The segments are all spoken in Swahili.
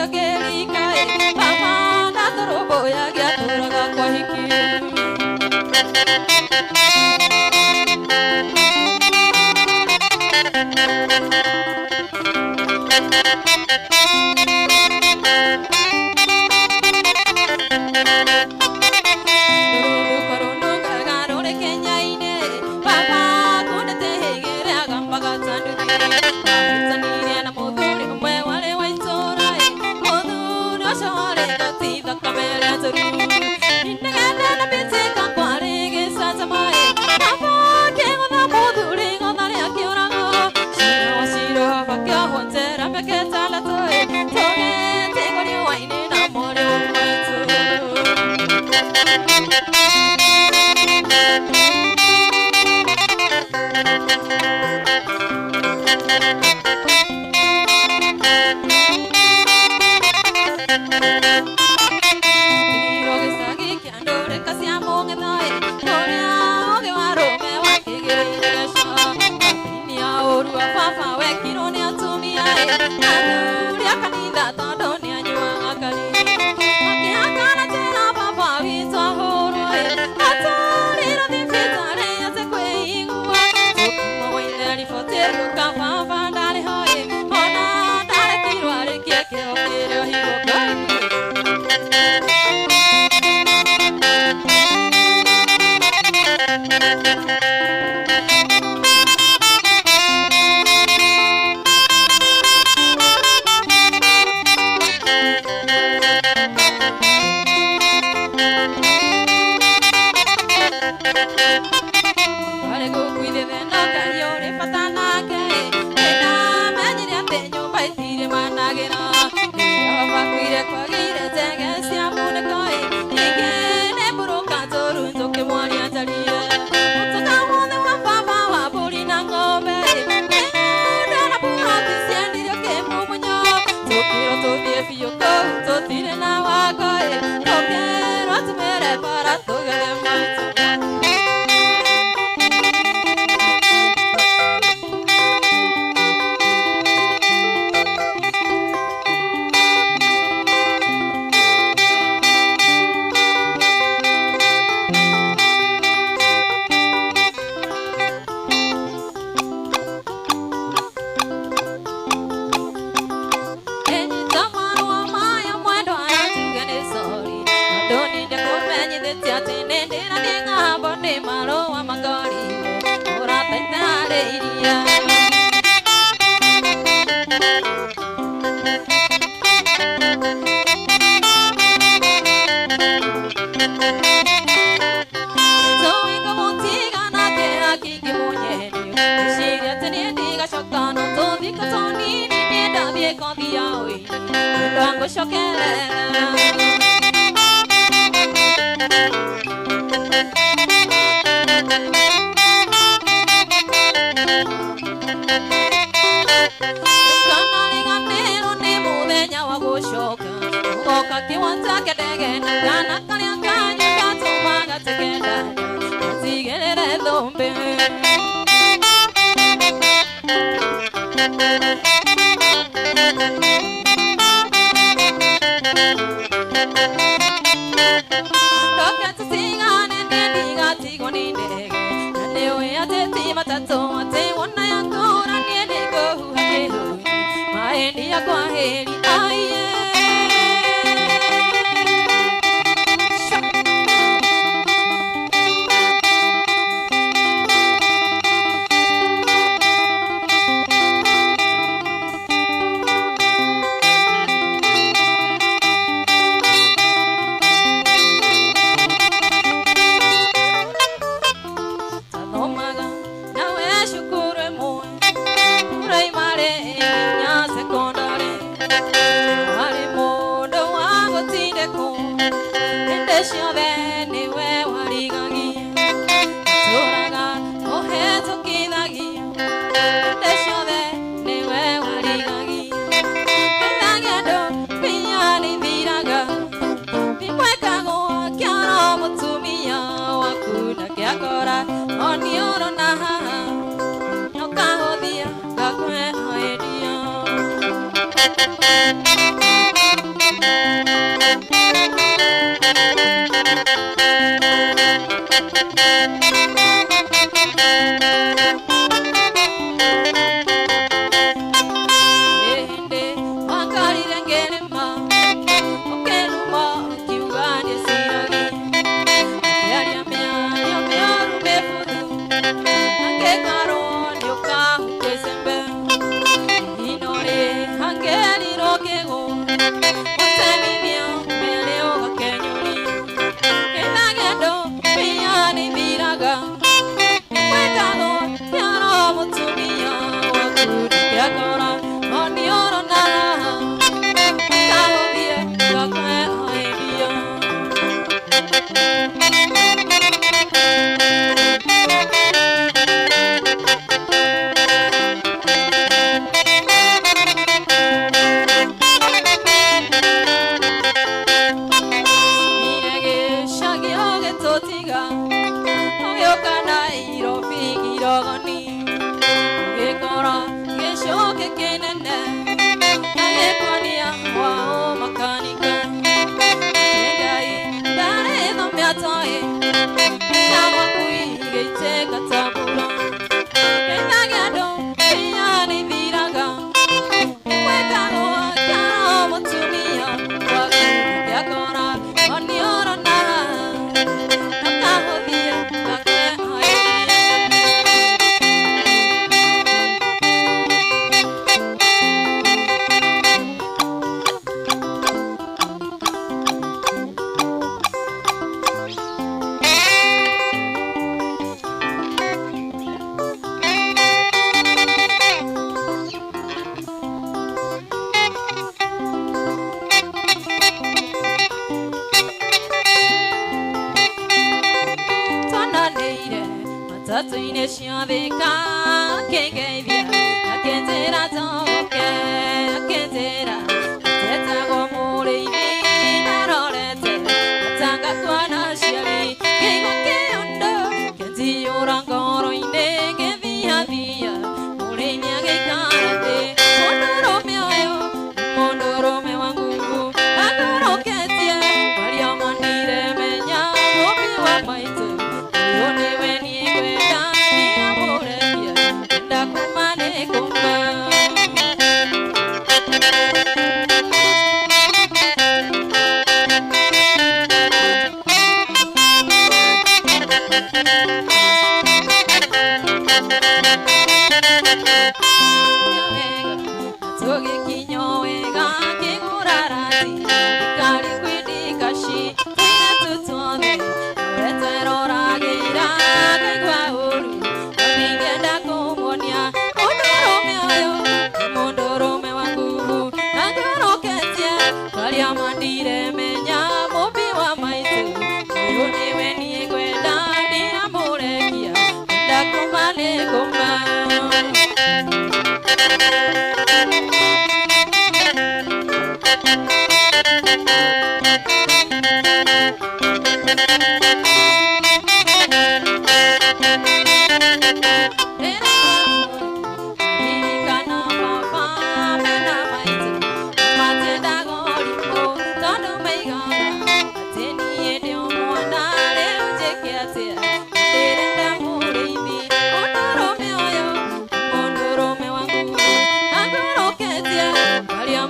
You're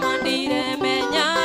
Mandire menya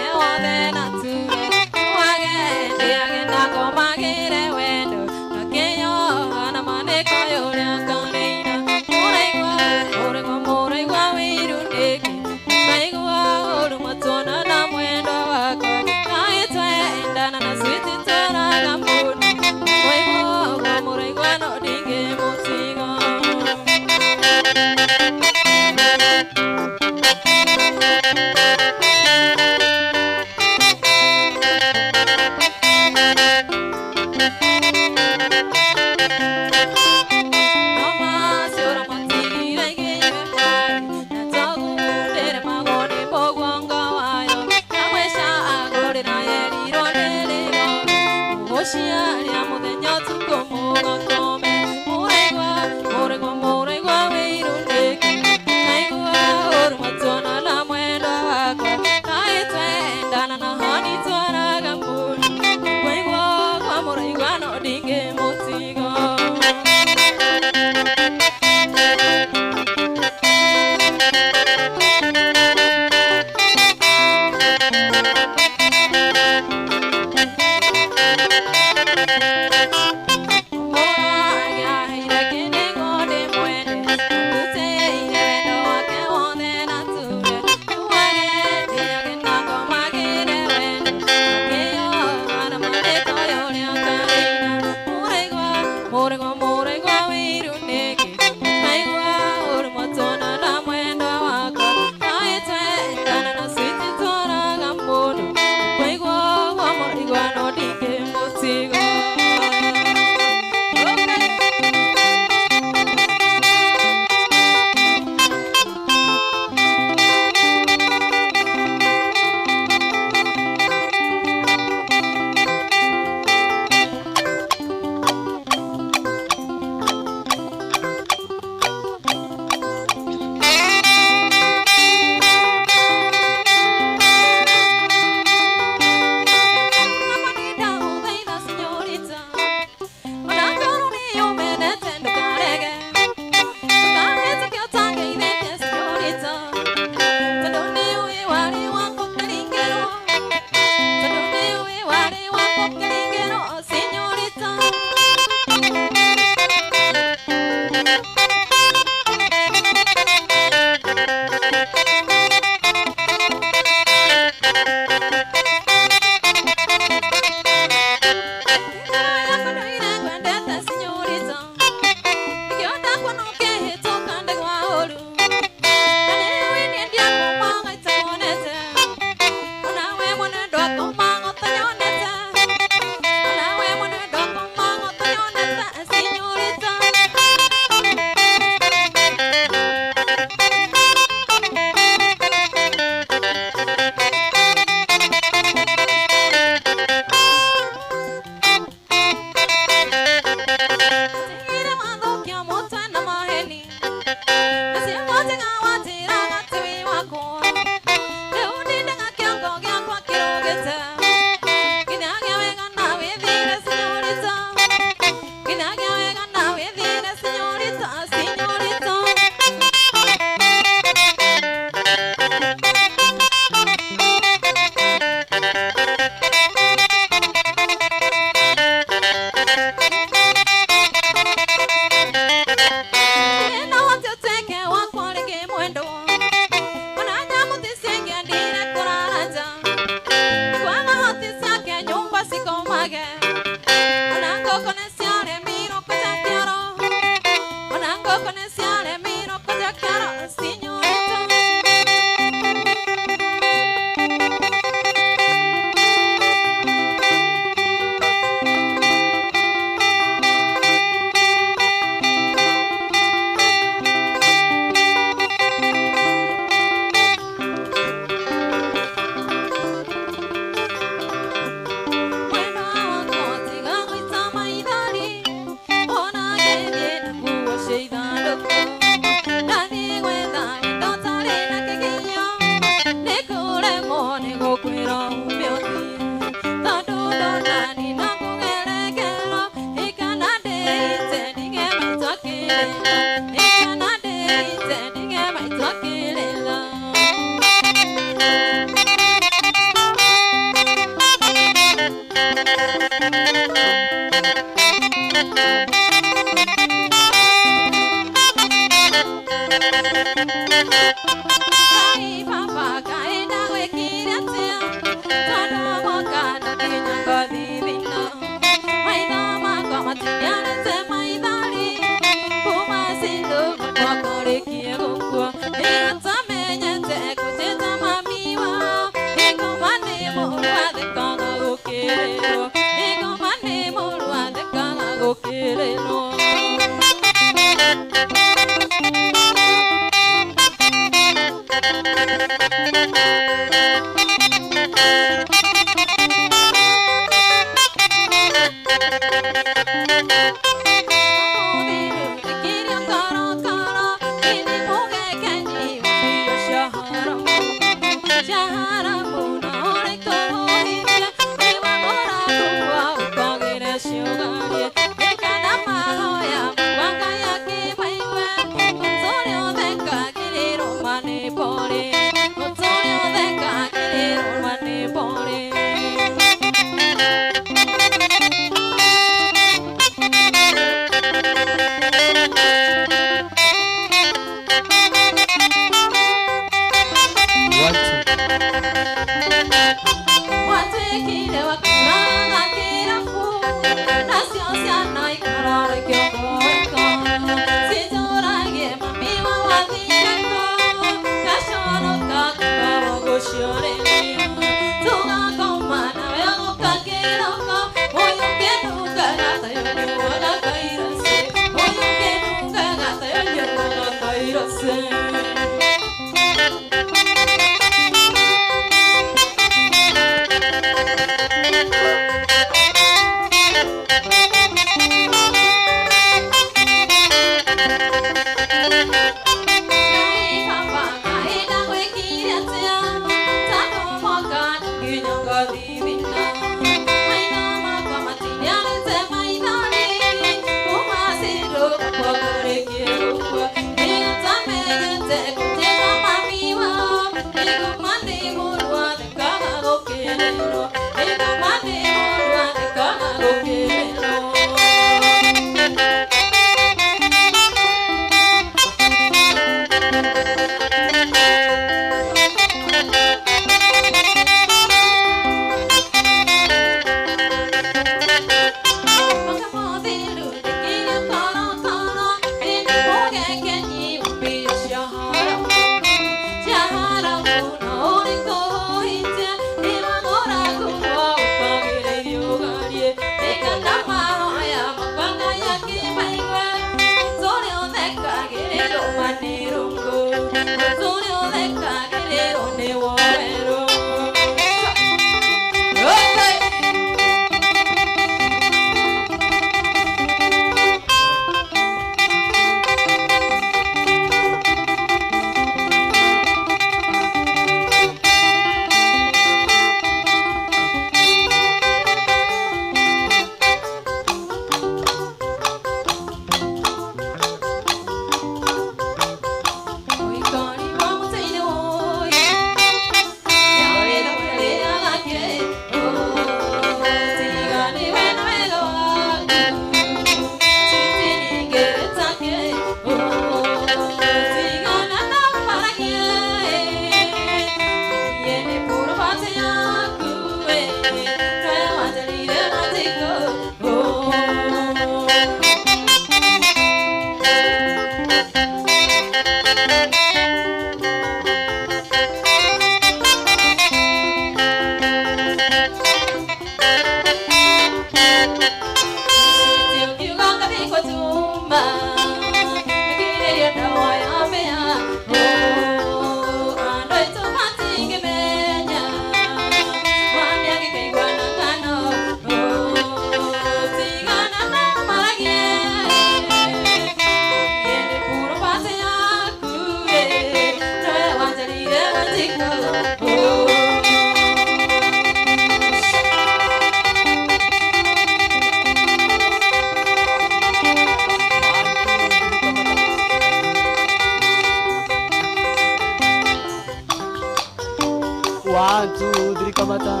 1 2 3 kamata.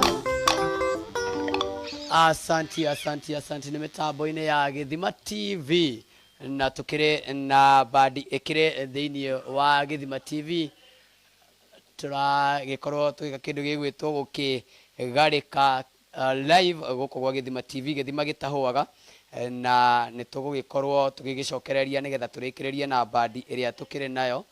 Asanti ni mitambo-inĩ ya Gĩthima TV na tukire na bandi ikire thĩinĩ wa Gĩthima TV tũragikorwo tũgĩka kĩndũ gĩgwĩtwo gũkĩgarĩka live gũkũ gwa Gĩthima TV. Gĩthima gĩtahũaga na nĩ tũgũgĩkorwo tũgĩgĩcokereria nĩgetha tũrĩkĩrĩrie na bandi ĩrĩa tũkĩrĩ nayo.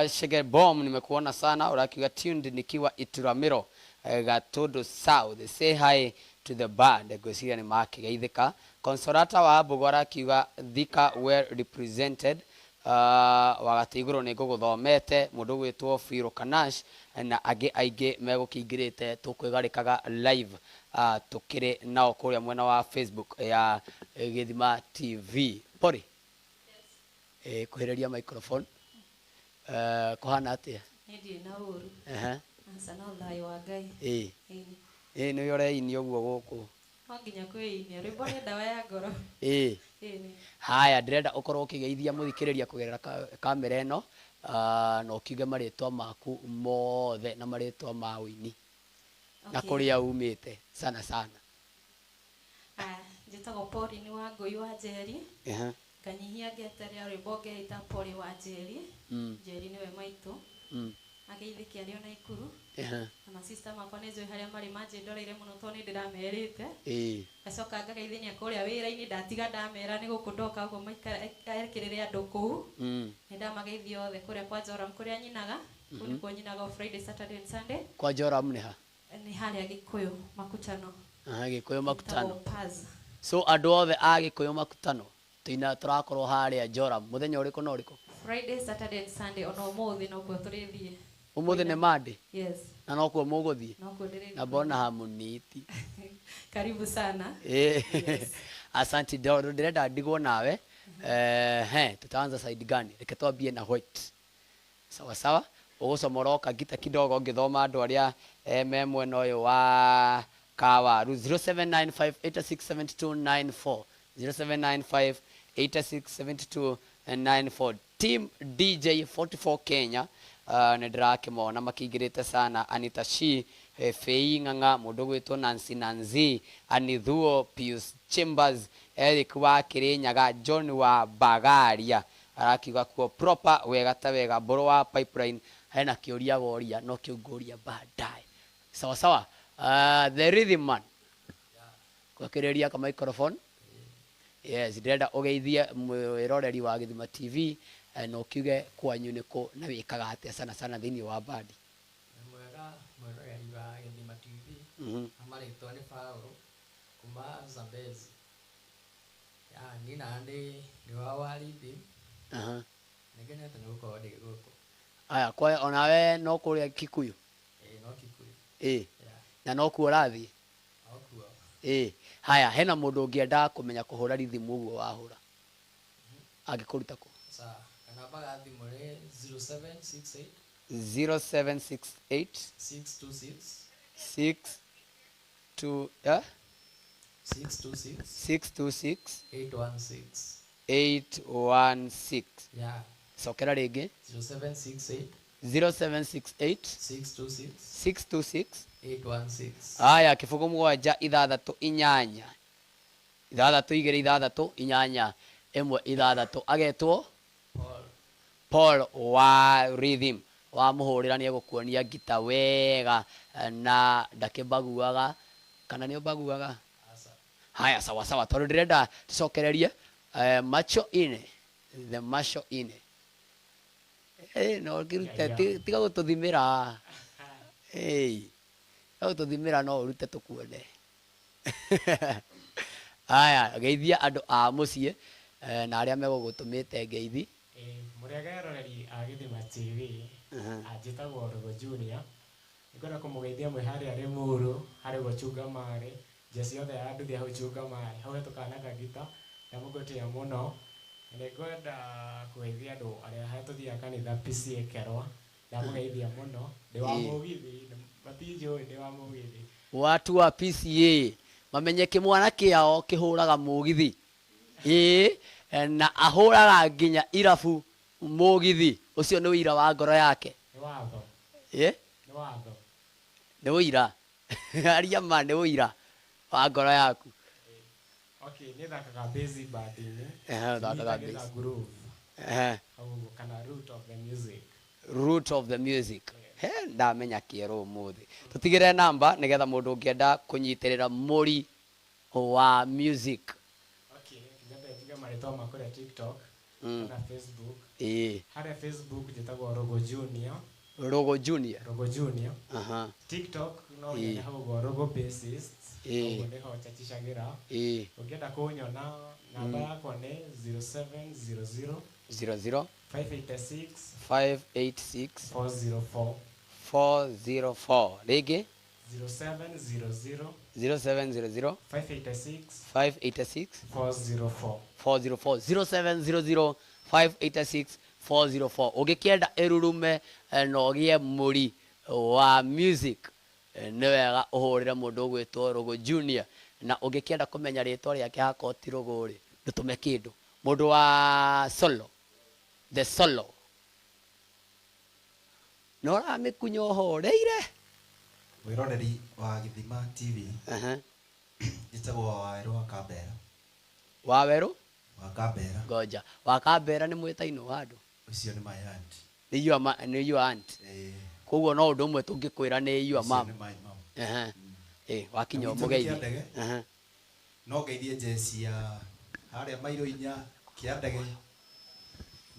Shege Bomb nimekuona sana, urakiwa tuned nikiwa Ituramiro Gatundu South. Say hi to the band. Gwĩciria nĩ makĩgeithĩka. Consolata wa Mbũgũ arakiuga Thika well represented. Wagati igũrũ nĩ ngũgũthomete mũndũ gwĩtwo Firo Kanash na angĩ aingĩ megũkĩingĩrĩte tũkwĩgarĩkaga live tũkĩrĩ nao kũrĩa mwena wa Facebook ya Gĩthima TV. Pori kuhĩrĩria microphone. Kuhana atia? Nĩndĩ na ũru. Asa no thayũ wa Ngai. Nĩ ũreini ũguo gũkũ. No nginya kwĩinia, rwĩmbo nĩ ndawa ya ngoro. Haya, ndĩrenda ũkorwo ũkĩgeithia mũthikĩrĩria kũgerera kamera ĩno na ũkiuge marĩtwa maku mothe na marĩtwa ma ũini na kũrĩa umĩte sana. Njĩtagwo Pori nĩ wa Ngũi wa Njeri. Nganyihia ngeterea rwĩmbo ngeita Pori wa Njeri. Njeri nĩwe maitũ. Ageithĩke arĩ ona Ikuru. Na masista makwa nĩ njũĩ harĩa marĩ manjĩndoreire mũno tondũ nĩ ndĩramerĩte. Ngacoka ngageithania kũrĩa wĩra-inĩ ndatiga ndamera nĩ gũkũ ndoka ũguo maikarekĩrĩre andũ kũu. Nĩ ndamageithia othe kũrĩa kwa Joram kũrĩa nyinaga. Kũu nĩkuo nyinaga Friday, Saturday and Sunday. Kwa Joram nĩ ha? Nĩ harĩa Gĩkũyũ Makutano. Gĩkũyũ Makutano. So andũ othe a Gĩkũyũ Makutano tũrakorwo harĩa Joram mũthenya ũrĩkũ na ũrĩkũ? Friday, Saturday and Sunday ona ũmũthĩ nokuo tũrĩthiĩ. Ũmũthĩ nĩ Monday? Yes. Na nokuo mũgũthiĩ? Nokuo ndĩrĩthiĩ. Na mbona hamuniti? Karibu sana. Asanti, ndĩrenda ndigwo nawe. Tutaanza side gani? Reke twambie na white. Sawa. Ũgũcomoroka ngita kidogo ngĩthoma andũ arĩa me mwena ũyũ wa Kawaru. 0795867294 0795867294. Team DJ 44 Kenya nĩ ndĩrakĩmona makĩingĩrĩte sana. Anita Shi, Fei Ng'ang'a, mũndũ gwĩtwo Nancy, Anithuo, Pius Chambers, Eric wa Kĩrĩnyaga, John wa Bagaria arakiuga kuo proper wega ta wega. Mbũrũ wa Pipeline hena kĩũria woria no kĩu ngũria baadaye. Sawa. The Rhythm Man kwakĩrĩria ka microphone. Yes, ndĩrenda ũgeithie mwĩroreri wa Gĩthima TV na ũkiuge kwanyu nĩkũ na wĩkaga atĩa sana thĩinĩ wa bandi. Mwega mwĩroreri wa Gĩthima TV. Amarĩtwa nĩ Paul kuma Zambezi. Niĩ nĩ wa Waridi. Nĩngenete nĩ gũkorwo ndĩ gũkũ. Aya, kwa onawe no kũrĩa Kikuyu? No Kikuyu. Na no kuo ũrathiĩ? No kuo. Haya, hena mũndũ ũngĩenda kũmenya kũhũra rithimu ũguo wahũra angĩkũruta kũ? Sawa, namba ya thimũ nĩ 0768 626 816. Sokera rĩngĩ 0768 626 816. Aya, kĩbũgũ 768 628 1 agetwo Paul wa Rhythm wa mũhũrĩra nĩ egũkuonia ngita wega na ndakĩbaguaga kana nĩ ũbaguaga. Haya, sawa tondũ ndĩrenda tũcokererie Macho Ine, the Macho Ine. No kĩrute tiga gũtũthimĩra. Gũtũthimĩra no ũrute tũkuone. Haya, geithia andũ a mũciĩ na arĩa megũgũtũmĩte ngeithi. Mũrĩega eroreri a Gĩthima TV. Njĩtagwo Rogo Junior. Nĩngwenda kũmũgeithia mwĩ harĩa Rĩmuru harĩ gũchunga marĩ. Njeci yothe ya nduthi hau chunga marĩ. Hau hetũkana kagita na mũgũtĩa mũno. Nĩngwenda kũgeithia andũ arĩa tũthiaga kanitha PCA Kerwa. Ndamũgeithia mũno. Ndĩ wa mũgithi. Matinjũĩ ndĩ wa mũgithi. Watu wa PCA mamenye kĩmwana kĩao kĩhũraga mũgithi. Na ahũraga nginya irabu mũgithi. Ũcio nĩ ũira wa ngoro yake. Nĩ watho. Nĩ nĩ watho nĩ ũira aria ma nĩ ũira wa ngoro yaku okay nĩ thakaga bass band-inĩ thakaga Nĩnyitagĩra bass. groove Ehe. hau kana root of the music Root of the music he ndamenya kĩero ũmũthĩ tũtigĩre namba nĩgetha mũndũ ũngĩenda kũnyitĩrĩra mũri wa music okay ngenda njuge marĩtwa makwa kũrĩa TikTok kana Facebook harĩa Facebook njĩtagwo Rogo Junior Rogo Junior TikTok no nyende hau Rogo Bassist ũguo nĩho chachishagĩra ũngĩenda kũnyona namba yakwa nĩ 0700 00 586 586 404 404 rĩngĩ 0700 0700 586 586 404 404 0700 586 404 ũngĩkĩenda ĩrurume na ũgĩe mũri wa music nĩ wega ũhũrĩre mũndũ ũgwĩtwo Rogo Junior na ũngĩkĩenda kũmenya rĩtwa rĩake hakorwo ti Rogo rĩ ndũtũme kĩndũ mũndũ wa solo the solo no ramĩkunya ũhoreire mwĩroreri wa Gĩthima TV njĩtagwo Wawerũ wa Kambera Wawerũ wa Kambera ngoja wa Kambera nĩ mwĩtainĩ wa andũ ũcio nĩ my aunt nĩ your aunt koguo no ũndũ ũmwe tũngĩkwĩra nĩ your mom wakinya mũgeithie no ngeithie jeci ya harĩa mairo 4 kĩa ndege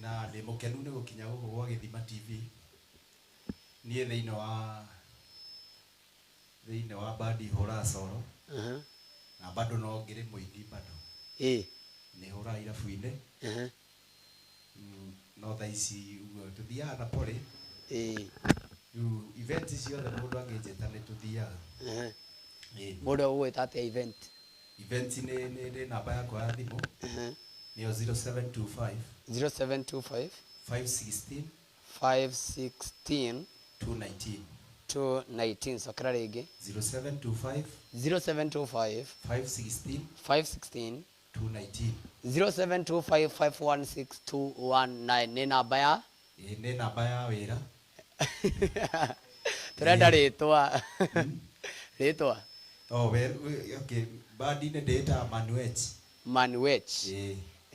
na ndĩ mũkenu nĩ gũkinya gũkũ gwa Gĩthima TV niĩ thĩinĩ wa bandi hũra solo na bado no ngĩrĩ mũini bado nĩ hũra irabu-inĩ no thaa ici tũthiaga na pole event ciothe mũndũ angĩnjĩta nĩ tũthiaga mũndũ ũgwĩta atĩa event nĩ namba yakwa ya thimũ nĩyo 0725 0725 516 516 219 219 sokera rĩngĩ 0725 0725 516 516 219 0725 516 219 nĩ namba ya nĩ namba ya wĩra tũrenda rĩtwa rĩtwa okay bandi-inĩ ndĩĩtaga Manuech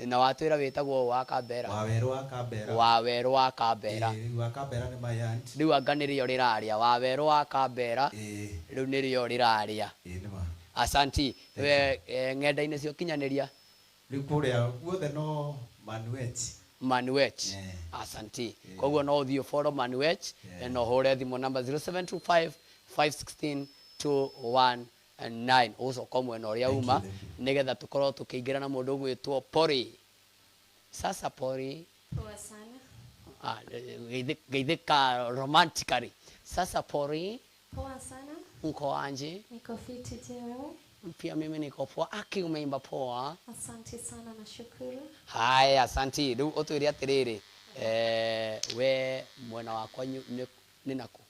na watwĩra wĩtagwo wa Kambera Wawerũ wa Kambera Wawerũ wa Kambera rĩu wa Kambera nĩ my aunt rĩu anga nĩrĩo rĩrarĩa Wawerũ wa Kambera rĩu nĩrĩo rĩrarĩa asanti ng'enda-inĩ cia ũkinyanĩria rĩu kũrĩa guothe no Manuech asanti koguo no ũthiĩ follow Manuech na ũhũre thimũ namba 0725 516 219 ũcoka mwena ũrĩa uma nĩgetha tũkorwo tũkĩingĩra na mũndũ ũgwĩtwo Pori sasa Pori Poa sana. geithĩka romantically sasa Pori Poa sana. uko anje Niko fiti je wewe? pia mimi niko poa umeimba poa Asante sana na shukuru. haya asanti rĩu ũtwĩre atĩrĩrĩ we mwena wakwa nĩ naku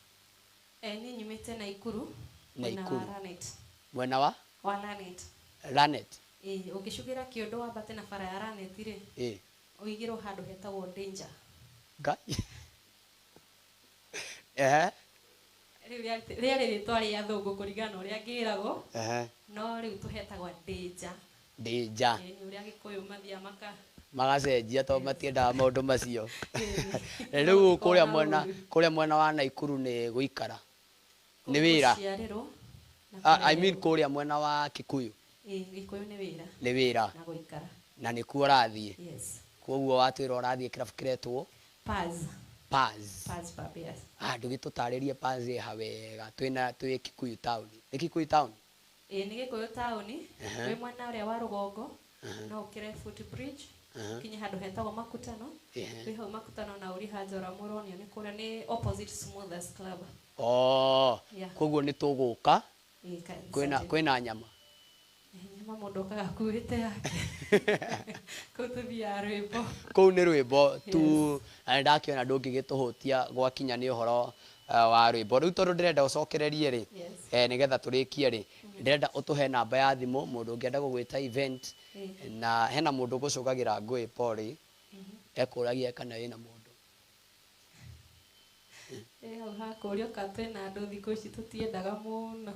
Ni nyumite na Ikuru. Naikuru. Lanet. mwena wa Lanet Ukishugira kiondo wambate na bara ya Lanet rĩ uigirwo handũ hetagwo Danger. Ngai rĩarĩ rĩtwa rĩa thũngũ kũringana na ũrĩa ngĩragwo no rĩu tũhetagwo Danger. Nĩ ũrĩa Gĩkũyũ mathia magacenjia tondũ matiendaga maũndũ macio rĩu kũrĩa mwena wa Naikuru nĩ gũikara nĩ wĩra I mean kũrĩa mwena wa Kikuyu Gĩkũyũ nĩ wĩra na gũikara na nĩkuo ũrathiĩ yes koguo watwĩra ũrathiĩ kĩrabu kĩretwo Paz Pabias ndũgĩtũtarĩrie Paz ĩha wega twĩ Kikuyu town nĩ Kikuyu town nĩ Gĩkũyũ town wĩ mwena ũrĩa wa rũgongo no ũkĩre Footbridge kinye handũ hetagwo Makutano wĩ hau Makutano na ũri Hanjora Mũronio nĩ kũrĩa nĩ opposite Smoothers Club koguo nĩ tũgũka kwĩna nyama mũndũ akakuĩte yake kũu tũthiaga rwĩmbo kũu nĩ rwĩmbo tu ndakĩona ndũngĩgĩtũhũtia gwakinya nĩ ũhoro wa rwĩmbo rĩu tondũ ndĩrenda ũcokererie rĩ nĩgetha tũrĩkie rĩ ndĩrenda ũtũhe namba ya thimũ mũndũ ũngĩenda gũgwĩta event na hena mũndũ ũgũcũgagĩra ngũĩ Pori ekũragia kana wĩna mũndũ Hakurio katwe na andu thikũ ici tutiendaga mũno.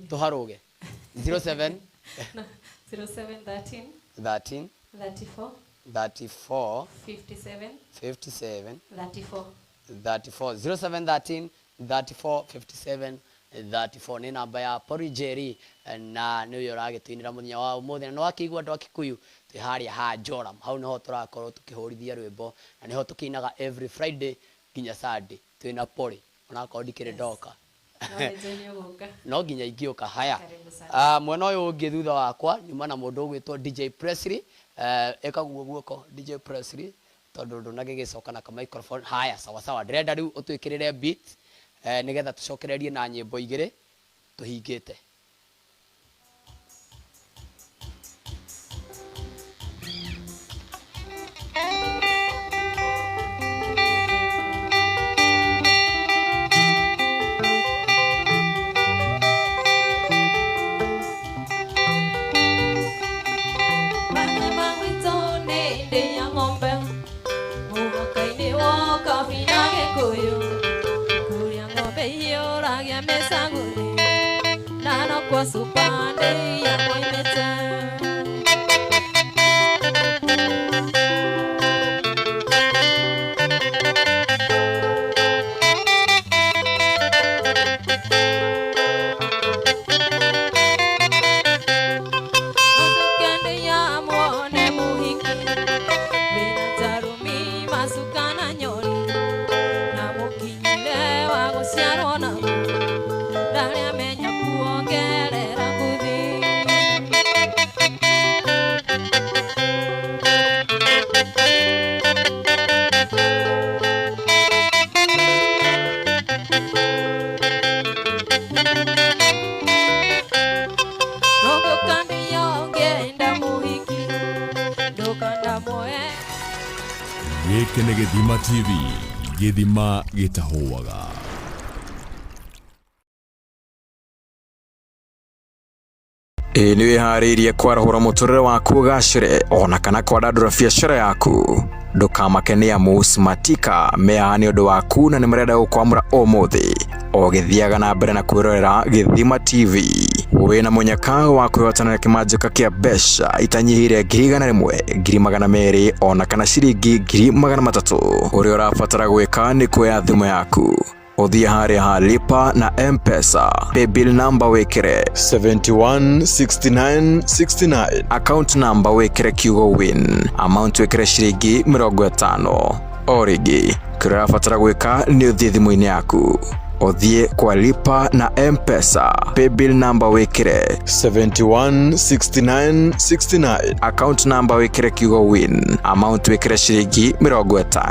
Tuharuge 07 0713 13 34 34 57 57 34 34 0713 34 57 34 ni namba ya Porijeri na nä å ragä tuinä må thenya wa å må thä na nä wakĩigua andå a Kikuyu twĩ harĩa ha Joram hau nä ho tå rakorwo tå kä hå rithia rwä mbo na nä ho tå kä inaga every Friday nginya Sunday twĩ na Pori onakorwo ndikĩrĩ ndoka no nginya ingĩ å ka haya mwena å yå å ngä thutha wakwa nyuma na må ndå å gwä two DJ Presley ĩkaguo guoko DJ Presley tondũ ndũnagĩ gĩcoka na ka microphone haya sawa sawa ndĩrenda rĩu ũtwĩkĩrĩre beat nigetha tucokererie na nyimbo igĩrĩ tuhingĩte kwa supande ya moimeta Gĩkĩ nĩ Gĩthima TV, Gĩthima gĩtahũaga. Nĩ wĩharĩirie kwarahũra mũtũrĩre waku ũgacĩre ona kana kwandandũra biacara yaku. Ndũkamake nĩ amu Smartika mehaha nĩ ũndũ waku na nĩ marenda gũkwamũra ũmũthĩ o gĩthiaga na mbere na kwĩrorera Gĩthima TV. Wĩna mũnyaka wa kwĩhotanĩra kĩmanjĩka kĩa mbeca itanyihĩire 100,000, 200,000 ona kana ciringi 300,000. Ũrĩa ũrabatara gwĩka nĩ kuoya thimũ yaku uthie harĩa ha lipa na M-Pesa, paybill number wekere 716969, account number wekere kiugo win, amount wekere ciringi 50. Origi kĩrĩa ũrabatara gwĩka nĩ ũthiĩ thimũ-inĩ yaku uthie kwa lipa na M-Pesa, paybill number wekere 716969, account number wekere kiugo win, amount wekere ciringi 50.